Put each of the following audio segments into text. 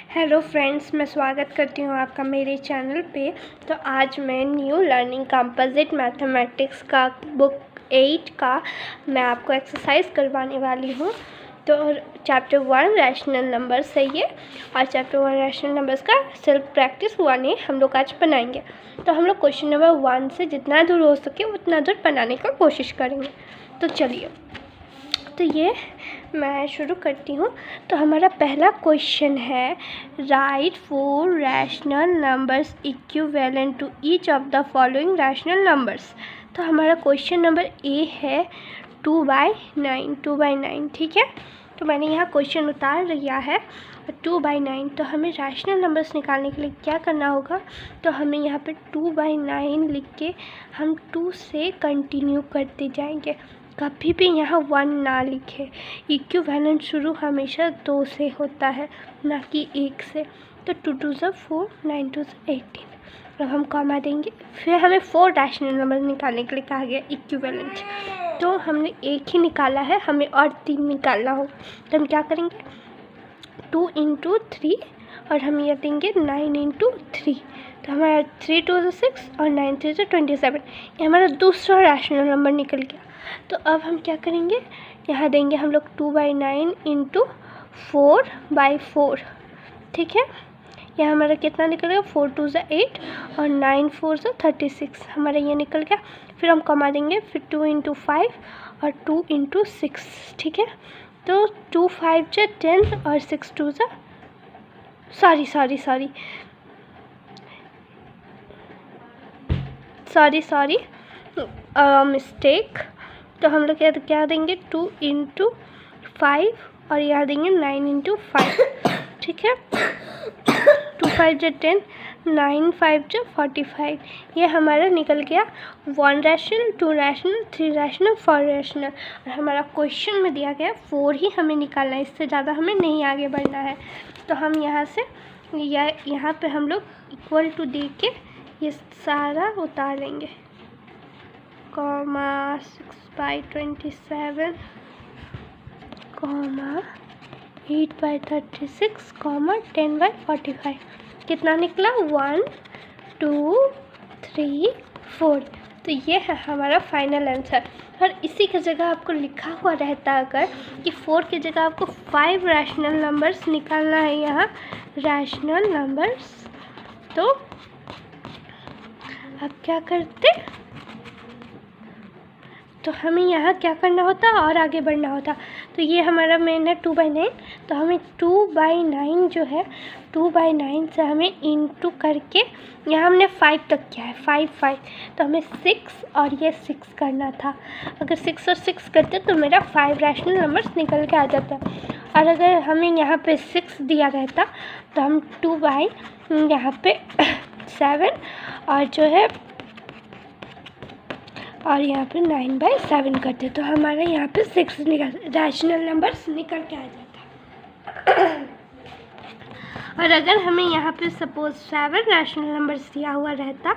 Hello friends, मैं स्वागत करती हूँ आपका मेरे चैनल पे। तो आज मैं न्यू लर्निंग कंपोजिट मैथमेटिक्स का बुक 8 का मैं आपको एक्सरसाइज करवाने वाली हूँ। तो चैप्टर 1 रैशनल नंबर्स है ये, और चैप्टर 1 रैशनल नंबर्स का सेल्फ प्रैक्टिस 1 है हम लोग आज बनाएंगे। तो हम लोग क्वेश्चन नंबर 1 से जितना दूर हो सके उतना दूर बनाने का कोशिश करेंगे। तो चलिए, तो ये मैं शुरू करती हूँ। तो हमारा पहला क्वेश्चन है, write 4 rational numbers equivalent to each of the following rational numbers. तो हमारा क्वेश्चन नंबर ए है 2/9, ठीक है। तो मैंने यहाँ क्वेश्चन उतार लिया है 2/9। तो हमें रैशनल नंबर्स निकालने के लिए क्या करना होगा, तो हमें यहाँ पे 2/9 लिख के हम 2 से कंटिन्यू करते जाएंगे। कभी भी यहाँ 1 ना लिखे। इक्विवेलेंट शुरू हमेशा 2 से होता है, ना कि 1 से। तो 2 2 ज़ा 4, 9 2 ज़ा 18। अब हम कॉमा देंगे। फिर हमें 4 रैशनल नंबर निकालने के लिए कहा गया इक्विवेलेंट। तो हमने एक ही निकाला है, हमें और 3 निकालना होगा। तो हम क्या करेंगे, 2 × 3 और हम ये देंगे 9 × 3। तो हमारा 3 2 ज़ा 6 और 9 3 ज़ा 27। ये हमारा दूसरा रैशनल नंबर निकल गया। तो अब हम क्या करेंगे, यहाँ देंगे हम लोग 2/9 × 4/4, ठीक है। यहाँ हमारा कितना निकल गया, 4 2 ज़ा 8 और 9 4 ज़ा 36। हमारा ये निकल गया। फिर हम कमा देंगे, फिर 2 × 5 और 2 × 6, ठीक है। तो 2 5 ज़ा 10 और 6 2 ज़ा सॉरी मिस्टेक। तो हम लोग क्या देंगे, 2 × 5 और यहाँ देंगे 9 × 5, ठीक है। 2 5 ज़ा 10, 9 5 ज़ा 45। ये हमारा निकल गया 1 रैशनल, 2 रैशनल, 3 रैशनल, 4 रैशनल। और हमारा क्वेश्चन में दिया गया 4 ही हमें निकालना है, इससे ज़्यादा हमें नहीं आगे बढ़ना है। तो हम यहाँ से यहाँ पे हम लोग इक्वल टू दे के ये सारा उतार लेंगे। 6/27, 8/36, 10/45। कितना निकला, 1 2 3 4। तो ये है हमारा फाइनल आंसर। और इसी की जगह आपको लिखा हुआ रहता अगर कि 4 की जगह आपको 5 रैशनल नंबर्स निकालना है, यहाँ रैशनल नंबर्स। तो अब क्या करते, तो हमें यहाँ क्या करना होता और आगे बढ़ना होता। तो ये हमारा मेन है 2/9। तो हमें 2/9 जो है, 2/9 से हमें इंटू करके यहाँ हमने 5 तक किया है, 5 5। तो हमें 6 और ये 6 करना था। अगर 6 और 6 करते तो मेरा 5 रैशनल नंबर्स निकल के आ जाता। और अगर हमें यहाँ पे 6 दिया रहता तो हम 2/ यहाँ पे 7 और जो है और यहाँ पे 9/7 करते, तो हमारा यहाँ पे 6 रैशनल नंबर्स निकल के आ जाता। और अगर हमें यहाँ पे सपोज 7 रैशनल नंबर्स दिया हुआ रहता,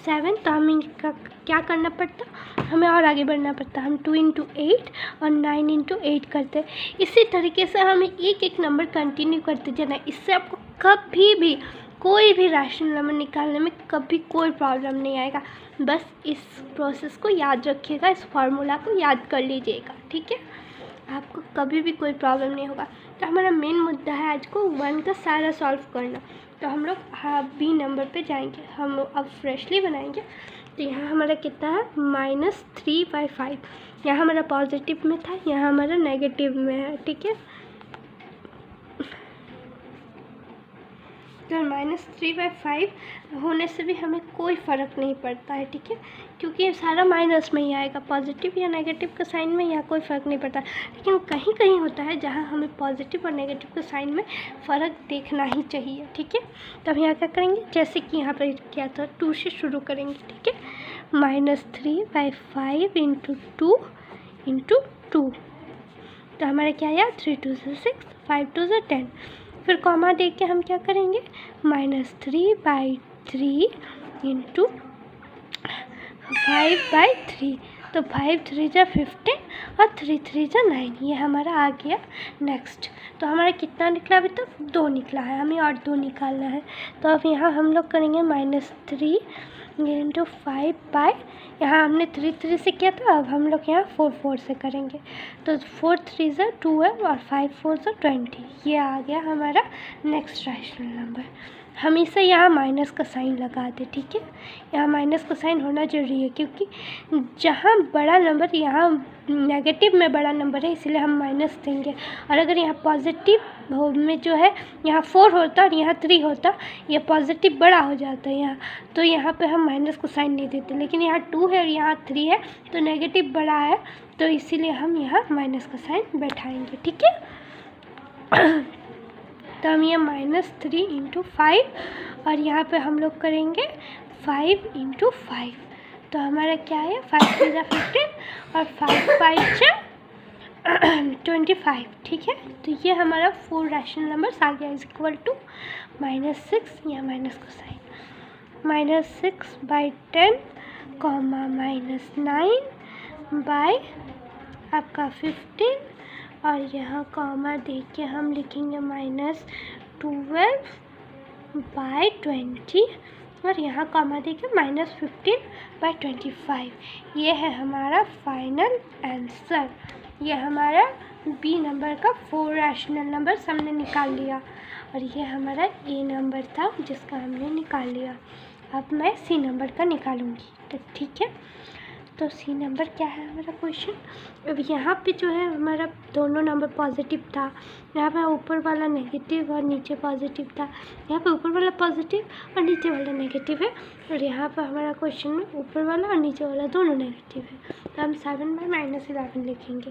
7, तो हमें क्या करना पड़ता, हमें और आगे बढ़ना पड़ता। हम 2 × 8 और 9 × 8 करते। इसी तरीके से हमें एक एक नंबर कंटिन्यू करते जाना। इससे आपको कभी भी कोई भी रैशनल नंबर निकालने में कभी कोई प्रॉब्लम नहीं आएगा। बस इस प्रोसेस को याद रखिएगा, इस फार्मूला को याद कर लीजिएगा, ठीक है। आपको कभी भी कोई प्रॉब्लम नहीं होगा। तो हमारा मेन मुद्दा है आज को 1 का सारा सॉल्व करना। तो हम लोग बी नंबर पे जाएंगे, हम अब फ्रेशली बनाएंगे। तो यहाँ हमारा कितना है, -3/5। यहाँ हमारा पॉजिटिव में था, यहाँ हमारा नेगेटिव में है, ठीक है। तो -3/5 होने से भी हमें कोई फ़र्क नहीं पड़ता है, ठीक है, क्योंकि ये सारा माइनस में ही आएगा। पॉजिटिव या नेगेटिव के साइन में यहाँ कोई फ़र्क नहीं पड़ता। लेकिन कहीं कहीं होता है जहाँ हमें पॉजिटिव और नेगेटिव के साइन में फ़र्क देखना ही चाहिए, ठीक है। तो हम यहाँ क्या करेंगे, जैसे कि यहाँ पर किया था 2 से शुरू करेंगे, ठीक है। -3/5 × 2 × 2। तो हमारा क्या आया, 3 2 ज़ा 6, 5 2 ज़ा 10। फिर कॉमा दे के हम क्या करेंगे, -3/3 × 5/3। तो 5 3 जा 15 और 3 3 जा 9, ये हमारा आ गया नेक्स्ट। तो हमारा कितना निकला अभी तक? 2 निकला है, हमें और 2 निकालना है। तो अब यहाँ हम लोग करेंगे -3 इंटू 5 बाय, यहाँ हमने 3 3 से किया था, अब हम लोग यहाँ 4 4 से करेंगे। तो 4 3 जा 12 और 5 4 जा 20, ये आ गया हमारा नेक्स्ट रैशनल नंबर। हम इसे यहाँ माइनस का साइन लगा दें, ठीक है। यहाँ माइनस का साइन होना जरूरी है, क्योंकि जहाँ बड़ा नंबर, यहाँ नेगेटिव में बड़ा नंबर है, इसलिए हम माइनस देंगे। और अगर यहाँ पॉजिटिव में जो है, यहाँ 4 होता और यहाँ 3 होता, ये पॉजिटिव बड़ा हो जाता है यहाँ, तो यहाँ पे हम माइनस को साइन नहीं देते। लेकिन यहाँ 2 है और यहाँ 3 है, तो नेगेटिव बड़ा है, तो इसीलिए हम यहाँ माइनस का साइन बैठाएंगे, ठीक है। तो हम ये -3 इंटू 5 और यहाँ पे हम लोग करेंगे 5 इंटू 5। तो हमारा क्या है, 5 3 जा 15 और 5 5 जा 25, ठीक है। तो ये हमारा 4 रैशनल नंबर्स आ गया, इज इक्वल टू -6, या माइनस का साइन, -6/10 कॉमा -9 बाय आपका 15, और यहाँ कॉमा दे के हम लिखेंगे -12/20, और यहाँ कॉमा दे के -15/25। ये है हमारा फाइनल आंसर। ये हमारा बी नंबर का 4 रैशनल नंबर हमने निकाल लिया, और ये हमारा ए नंबर था जिसका हमने निकाल लिया। अब मैं सी नंबर का निकालूंगी, तो ठीक है। तो सी नंबर क्या है हमारा क्वेश्चन। अब यहाँ पे जो है हमारा दोनों नंबर पॉजिटिव था, यहाँ पे ऊपर वाला नेगेटिव और नीचे पॉजिटिव था, यहाँ पे ऊपर वाला पॉजिटिव और नीचे वाला नेगेटिव है, और यहाँ पर हमारा क्वेश्चन में ऊपर वाला और नीचे वाला दोनों नेगेटिव है। तो हम 7/-11 लिखेंगे।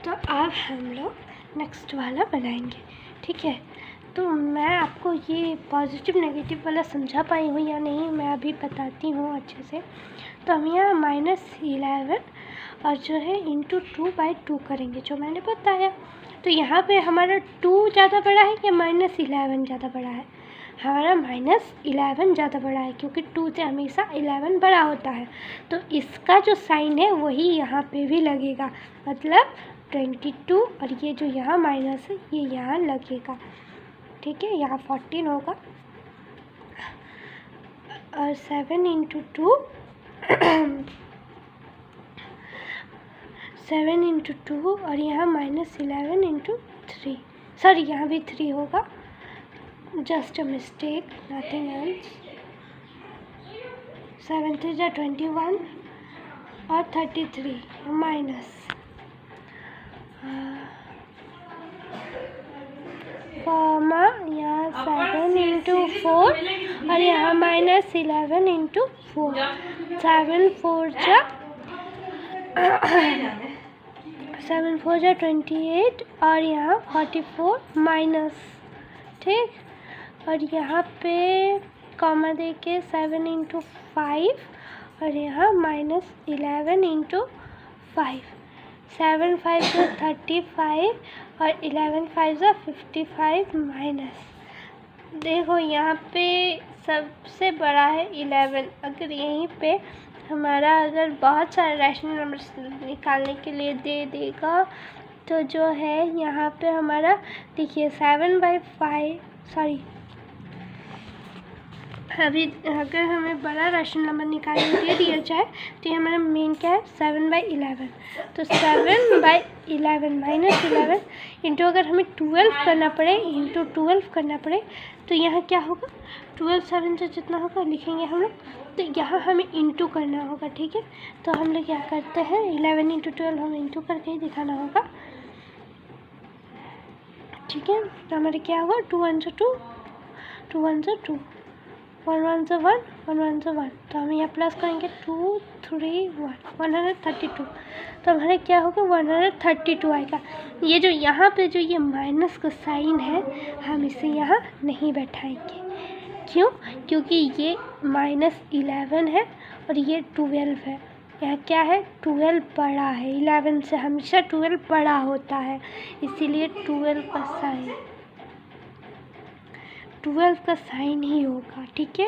तो अब हम लोग नेक्स्ट वाला बनाएंगे, ठीक है। तो मैं आपको ये पॉजिटिव नेगेटिव वाला समझा पाई हूँ या नहीं, मैं अभी बताती हूँ अच्छे से। तो हम यहाँ -11 और जो है इंटू 2/2 करेंगे, जो मैंने बताया। तो यहाँ पे हमारा 2 ज़्यादा बड़ा है या -11 ज़्यादा बड़ा है? हमारा -11 ज़्यादा बड़ा है, क्योंकि 2 से हमेशा 11 बड़ा होता है। तो इसका जो साइन है वही यहाँ पे भी लगेगा, मतलब 22, और ये जो यहाँ माइनस है ये यहाँ लगेगा, ठीक है। यहाँ 14 होगा, और 7 इंटू 2 7 इंटू 2, और यहाँ -11 इंटू 3, सॉरी यहाँ भी 3 होगा, just a mistake, nothing else. 7 3 जा 21 और 33 माइनस कॉमा यहाँ 7 इंटू 4 और यहाँ -11 इंटू 4, 7 4 जा 28 और यहाँ 44 माइनस, ठीक। और यहाँ पे कॉमा दे के 7 इंटू 5 और यहाँ -11 इंटू 5, 7 5 से 35 और 11 5 से 55 माइनस। देखो यहाँ पे सबसे बड़ा है 11। अगर यहीं पे हमारा अगर बहुत सारे रैशनल नंबर्स निकालने के लिए दे देगा तो जो है यहाँ पे हमारा देखिए 7/5 सॉरी, अभी अगर हमें बड़ा रैशनल नंबर निकालने के लिए दिया जाए तो ये हमारा मेन क्या है 7/11। तो 7/11 -11 इंटू अगर हमें 12 करना पड़े इंटू 12 करना पड़े तो यहाँ क्या होगा 12 7 से जितना होगा लिखेंगे हम लोग, तो यहाँ हमें इंटू करना होगा, ठीक है। तो हम लोग क्या करते हैं 11 इंटू 12 हमें इंटू करके ही दिखाना होगा, ठीक है। तो हमारे क्या होगा 2 1 से 2, 2 1 से 2, 1 1 से 1, 1 1 से 1, तो हम यहाँ प्लस करेंगे 2 3 1 132। तो हमारे क्या होगा 132 आएगा। ये जो यहाँ पे जो ये माइनस का साइन है हम इसे यहाँ नहीं बैठाएंगे, क्यों? क्योंकि ये -11 है और ये 12 है। यहाँ क्या है 12 बड़ा है, 11 से हमेशा 12 बड़ा होता है, इसीलिए 12 का साइन 12 का साइन ही होगा, ठीक है।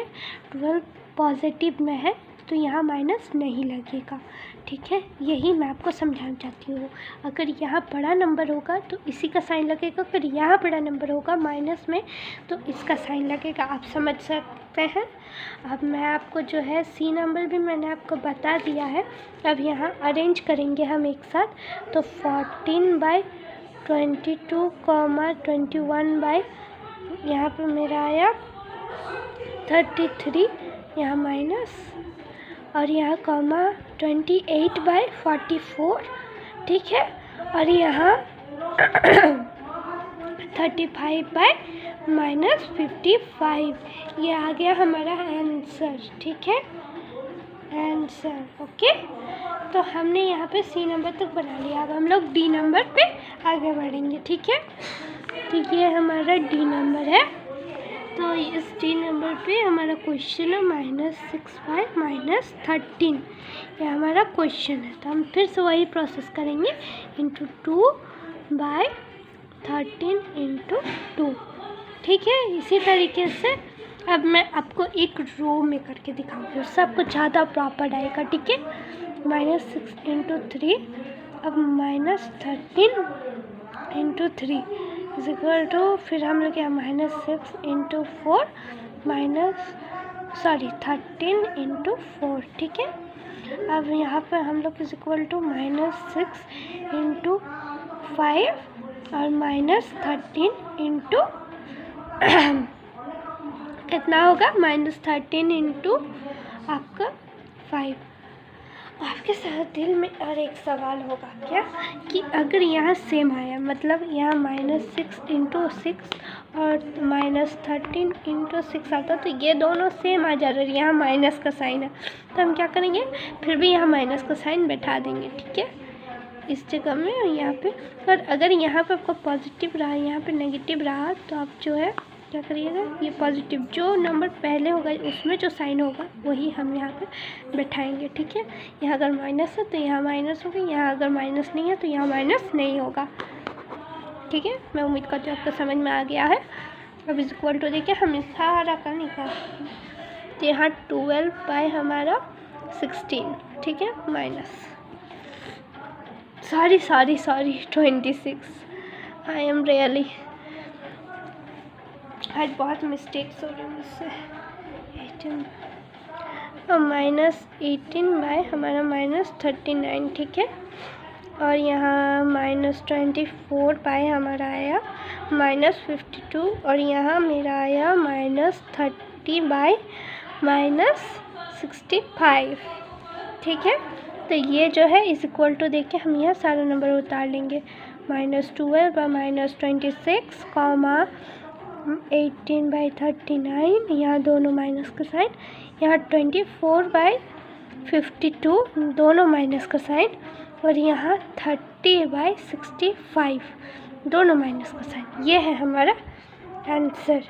12 पॉजिटिव में है तो यहाँ माइनस नहीं लगेगा, ठीक है। यही मैं आपको समझाना चाहती हूँ। अगर यहाँ बड़ा नंबर होगा तो इसी का साइन लगेगा, अगर यहाँ बड़ा नंबर होगा माइनस में तो इसका साइन लगेगा। आप समझ सकते हैं। अब मैं आपको जो है सी नंबर भी मैंने आपको बता दिया है। अब यहाँ अरेंज करेंगे हम एक साथ, तो 14/22, 21 यहाँ पर मेरा आया 33, यहाँ माइनस, और यहाँ कॉमा 28/44, ठीक है। और यहाँ 35/-55, ये आ गया हमारा आंसर, ठीक है, आंसर। ओके, तो हमने यहाँ पे सी नंबर तक बना लिया। अब हम लोग डी नंबर पे आगे बढ़ेंगे, ठीक है। तो ये हमारा डी नंबर है। तो इस डी नंबर पे हमारा क्वेश्चन है -6/-13, ये हमारा क्वेश्चन है। तो हम फिर से वही प्रोसेस करेंगे, इंटू 2/13 × 2, ठीक है। इसी तरीके से अब मैं आपको एक रो में करके दिखाऊंगी, उससे आपको ज़्यादा प्रॉपर आएगा, ठीक है। -6 × 3, अब -13 × 3 इक्वल टू, फिर हम लोग यहाँ -6 × 4 13 × 4, ठीक है। अब यहाँ पर हम लोग इक्वल टू -6 × 5 और -13 × कितना होगा, -13 × आपका 5। आपके साथ दिल में और एक सवाल होगा क्या, कि अगर यहाँ सेम आया, मतलब यहाँ -6 × 6 और -13 × 6 आता, तो ये दोनों सेम आ जा रहे, यहाँ माइनस का साइन है, तो हम क्या करेंगे, फिर भी यहाँ माइनस का साइन बैठा देंगे, ठीक है, इस जगह में और यहाँ पे। और अगर यहाँ पे आपको पॉजिटिव रहा, यहाँ पे नेगेटिव रहा, तो आप जो है क्या करिएगा, ये पॉजिटिव जो नंबर पहले होगा उसमें जो साइन होगा वही हम यहाँ पे बैठाएंगे, ठीक है। यहाँ अगर माइनस है तो यहाँ माइनस होगा, यहाँ अगर माइनस नहीं है तो यहाँ माइनस नहीं होगा, ठीक है। मैं उम्मीद करती हूँ आपको समझ में आ गया है। अब इक्वल टू देखिए हमें सारा करने का, तो यहाँ 12 हमारा 16, ठीक है, minus sorry 26, I am really, आज बहुत मिस्टेक्स हो रही है मुझसे। 18 और -18 हमारा -39, ठीक है। और यहाँ -24 हमारा आया -52, और यहाँ मेरा आया -30/-65, ठीक है। तो ये जो है इस इक्वल टू देख के हम यहाँ सारे नंबर उतार लेंगे, -12/-26, 18/39, यहाँ दोनों माइनस का साइन, यहाँ 24/52, दोनों माइनस का साइन, और यहाँ 30/65, दोनों माइनस का साइन। ये है हमारा आंसर।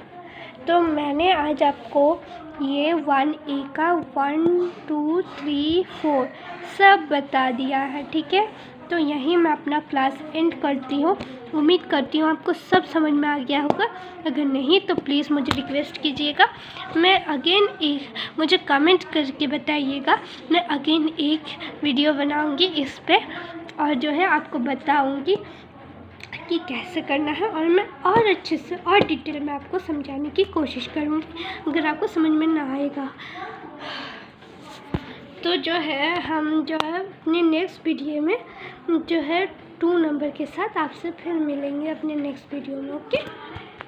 तो मैंने आज आपको ये 1A का 1 2 3 4 सब बता दिया है, ठीक है। तो यहीं मैं अपना क्लास एंड करती हूँ। उम्मीद करती हूँ आपको सब समझ में आ गया होगा। अगर नहीं तो प्लीज़ मुझे रिक्वेस्ट कीजिएगा, मैं अगेन मुझे कमेंट करके बताइएगा, मैं अगेन एक वीडियो बनाऊँगी इस पे, और जो है आपको बताऊँगी कि कैसे करना है, और मैं और अच्छे से और डिटेल में आपको समझाने की कोशिश करूँगी। अगर आपको समझ में ना आएगा तो जो है हम जो है अपने नेक्स्ट वीडियो में जो है 2 नंबर के साथ आपसे फिर मिलेंगे अपने नेक्स्ट वीडियो में। ओके।